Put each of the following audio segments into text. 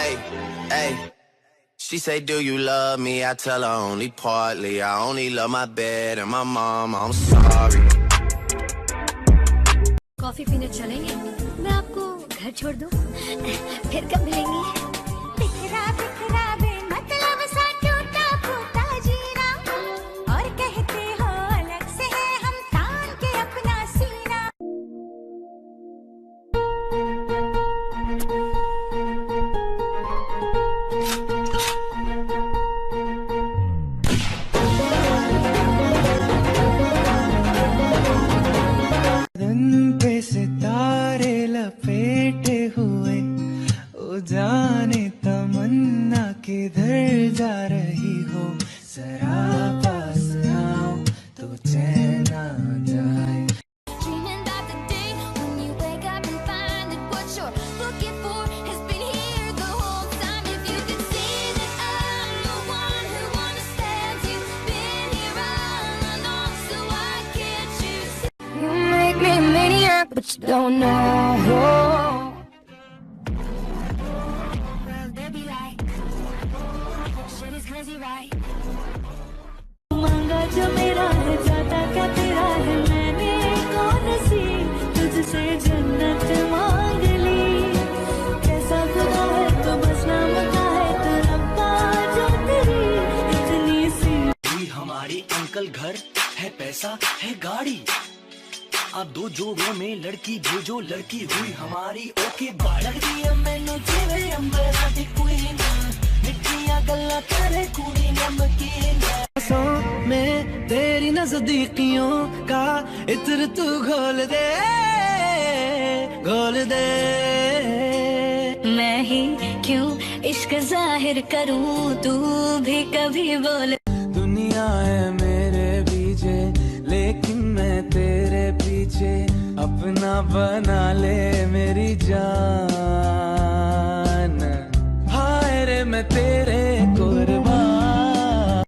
Hey, hey. She say, do you love me? I tell her only partly. I only love my bed and my mom. I'm sorry. Coffee पीने चलेंगे? मैं आपको घर छोड़ दूं? फिर कब मिलेंगे? बिखरा बिखरा बेमतलब सा टूटा फूटा जीना, और कहते हो अलग से है हम तान के अपना सीना। पे सितारे लपेटे हुए, ओ जाने तमन्ना किधर जा रही हो, जरा पास आओ तो चैन आ जाए। But you don't know. Well, they be like, shit is crazy, right? मांगा जो मेरा है जाता क्या तेरा है, मैंने कौन सी तुझसे जन्नत मांग ली। कैसा खुदा है तो बस नाम का है, तो रब्बा जो तेरी इतनी सी। हमारी अंकल घर है, पैसा है, गाड़ी। अब दो जोड़ों में लड़की भेजो, लड़की हुई हमारी ओके बाय। लगदी है मैनू जिवे अंबरा दी क्वीन, मिठियां गल्लां करे कुड़ी नमकीन। सांसों में तेरी नजदीकियों का इत्र तू घोल दे, घोल दे। मैं ही क्यों इश्क जाहिर करूं, तू भी कभी बोल। दुनिया है मेरे पीछे, लेकिन मैं तेरे पीछे अपना बना ले मेरी जान। हाय रे मैं तेरे कुर्बान।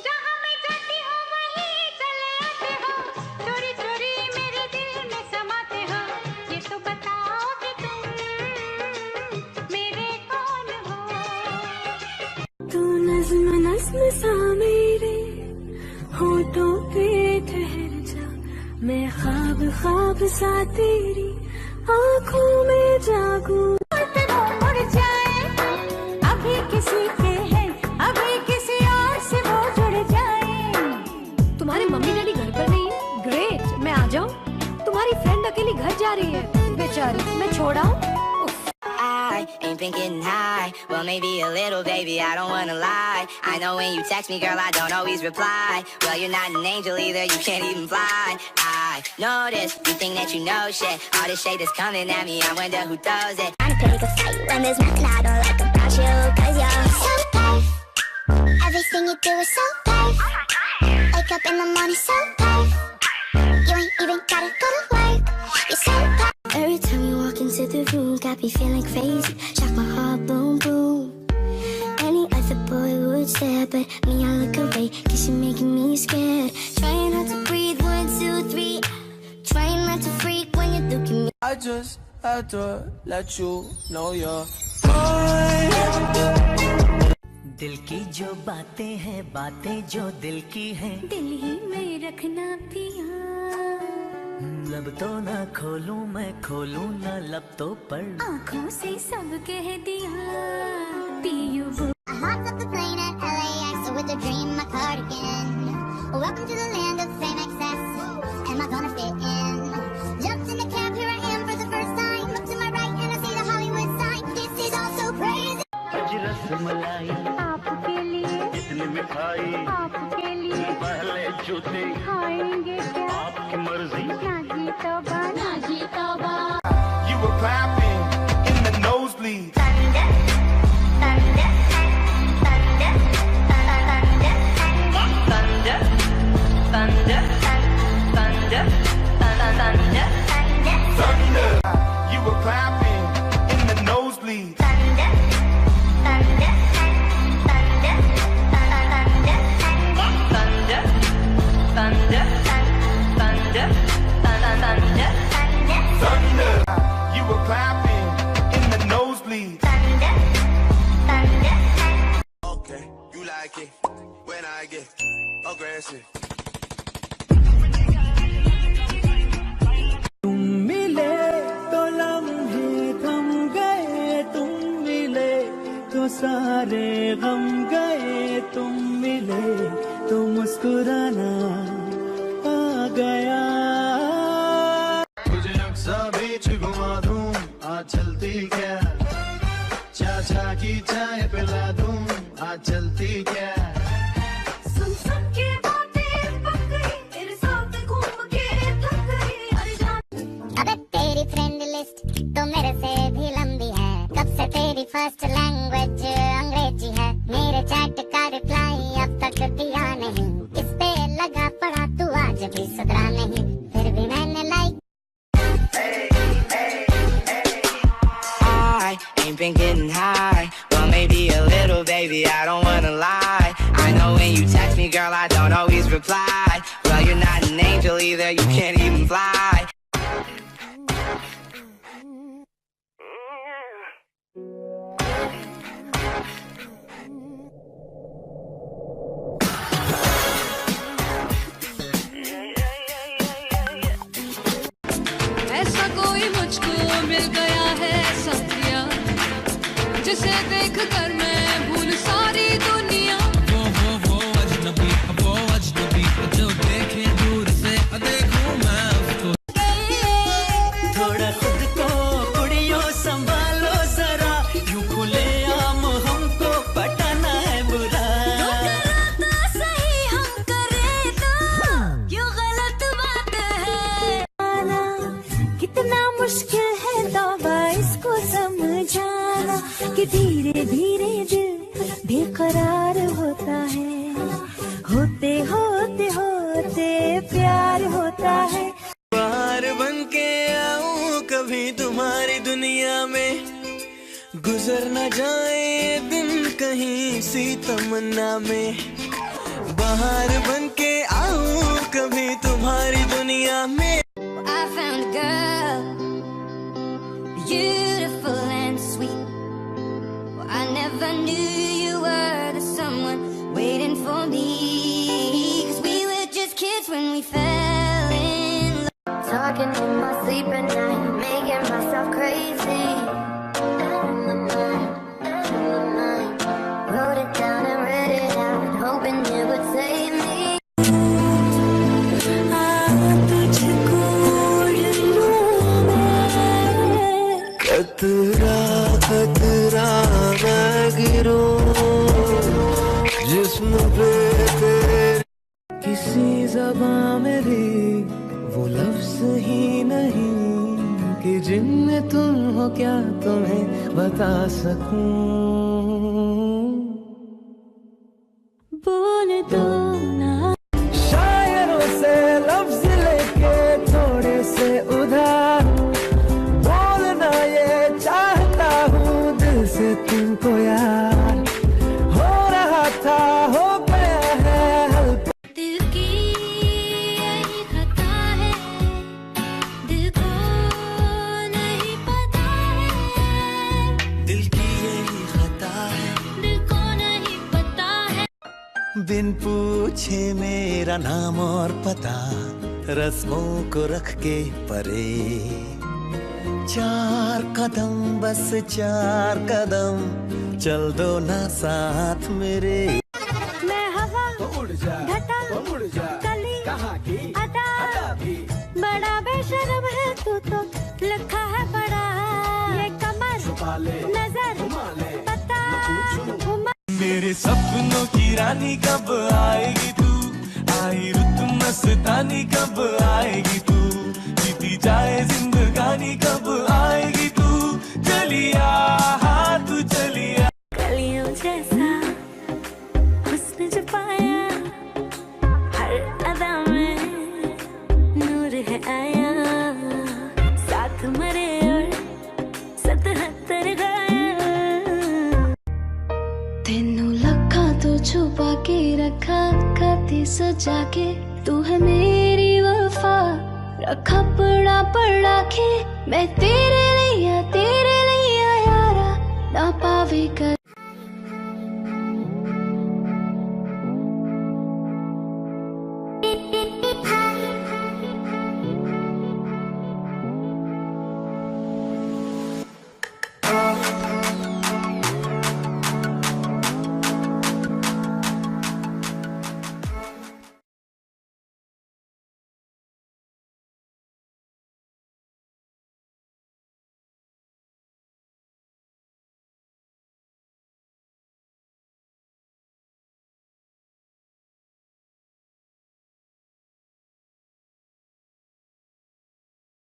जहाँ मैं जाती हूँ वहीं चले आते हो, चोरी चोरी मेरे दिल में समाते हो। ये तो बताओ कि तुम मेरे कौन हो। तू नज़्म नज़्म सा मेरे होठों पे ठहर जा, मैं ख्वाब ख्वाब सा तेरी आँखों में जागूं। मुड़ जाए अभी किसी के हैं, अभी किसी और से वो जुड़ जाए। तुम्हारी मम्मी डैडी घर पर नहीं है? ग्रेट, मैं आ जाऊं? तुम्हारी फ्रेंड अकेली घर जा रही है, बेचारी, मैं छोड़ाऊं? I ain't been getting high, well maybe a little baby, I don't wanna lie. I know when you text me girl I don't always reply. Well you're not an angel either, you can't even fly. I notice you think that you know shit, all this shade that's coming at me, I wonder who throws it. I'm pick a fight when there's nothing I don't like about you, cause you're so tough. Everything you do is so tough. Wake up in the morning so tough. You ain't even gotta go to work, you're so tough. Every time you walk into the room, got me feeling crazy. Shock my heart, boom, boom. Any other boy would stare, but me, I look away, cause you're making me scared. Trying not to breathe, 1, 2, 3. Trying not to freak when you're looking at me. I just had to let you know you're mine. दिल की जो बातें हैं, बातें जो दिल की हैं, दिल ही में रखना पिया। लब तो ना खोलूं मैं, खोलूं ना लब तो पढ़। आँखों से सब कह दिया पियो वो। I hopped up the plane at LAX with a dream, my cardigan. Welcome to the land of fame excess. Am I gonna fit in? Jumped in the cab, here I am for the first time. Look to my right and I see the Hollywood sign. This is all so crazy. आज रसमलाई आपके लिए, इतनी मिठाई आपके लिए पहले जूते खाएंगे क्या? आपकी मर्जी। ना जी तौबा, ना जी तौबा। You were clapping in the nosebleed. Thunder, thunder, thunder, thunder, thunder, Thunder, thunder, thunder, thunder, Thunder. You were clapping in the nosebleed. thunder, thunder, thunder, thunder, thunder, thunder, thunder, thunder, thunder. Thunder. You were clapping in the nosebleed. like it when I get aggressive. तुम मिले तो लम्हे थम गए, तुम मिले तो सारे गम गए, तुम मिले तो मुस्कुराना आ गया। तुझे अक्सा बीच घुमा दूं, आज चलती क्या, चाचा की चाय पिला दूं, आज चलती क्या। सुन सुन के बातें पक गई, तेरे साथ घूम के थक गई, अरे जान। अबे तेरी फ्रेंड लिस्ट तो मेरे से भी लंबी है, कब से तेरी फर्स्ट लैंग्वेज अंग्रेजी है, मेरे चैट का रिप्लाई अब तक दिया नहीं, इस पे लगा पड़ा तू आज भी सुधरा नहीं, फिर भी मैंने like. I ain't been getting high, well maybe a little baby, I don't wanna lie. I know when you text me girl I don't always reply, well you're not an angel either, you can't even fly. ऐसा कोई मुझको मिल गया है सत्या, जिसे देख कर मैं भूल सारी दुनिया। वो अजनबी जो देखे दूर से देखूं मैं उसको। थोड़ा खुद को कुड़ियों संभालो जरा, यूं खुले आम हमको पटाना है बुरा। सही हम करें तो क्यों गलत बात है, कितना मुश्किल है तौबा इसको समझाना, कि धीरे धीरे दिल बेकरार होता है, होते होते होते प्यार होता है। बाहर बन के आऊं कभी तुम्हारी दुनिया में, गुजर न जाए दिन कहीं सी तमन्ना में, बाहर बन के आऊं कभी तुम्हारी दुनिया में। I found a girl, beautiful and sweet. Well, I never knew you were the someone waiting for me, 'cause we were just kids when we fell in love. Talking in my sleep at night, making myself crazy. Out of my mind, out of my mind. Wrote it down and read it out, hoping it would save me. खतरा खतरा मैं गिरूं जिस्म पे तेरे, किसी ज़बां में भी वो लफ्ज़ ही नहीं कि जिनमें तुम हो क्या तुम्हें बता सकूं। बोल दो ना शायरों से लफ्ज़ लेके थोड़े से उधार, बोलना ये चाहता हूँ दिल से तुमको यार, हो रहा था हो गया है हल्का। दिल की यही खता है, दिल को नहीं पता है, दिल की यही खता है, दिल को नहीं पता है। बिन पूछे मेरा नाम और पता, रस्मों को रख के परे, 4 कदम बस 4 कदम चल दो ना साथ मेरे। मैं हवा घटा कली अदा, बड़ा बेशर्म है तू तो लिखा है बड़ा, ये कमर नजर पता मेरे सपनों की रानी कब आएगी तू, आई रुत मस्तानी कब आएगी तू, बीती जाए जिंदगानी कब आएगी तू, चलिया हाँ तू चलिया। कलियों जैसा हुस्न जो पाया, हर अदा में नूर है आया, साथ मरे और 77 गाया। तेनू लखा तो छुपा के रखा, खाते सजा के तू है मेरी वफा, रखा पड़ा पड़ा के मैं तेरे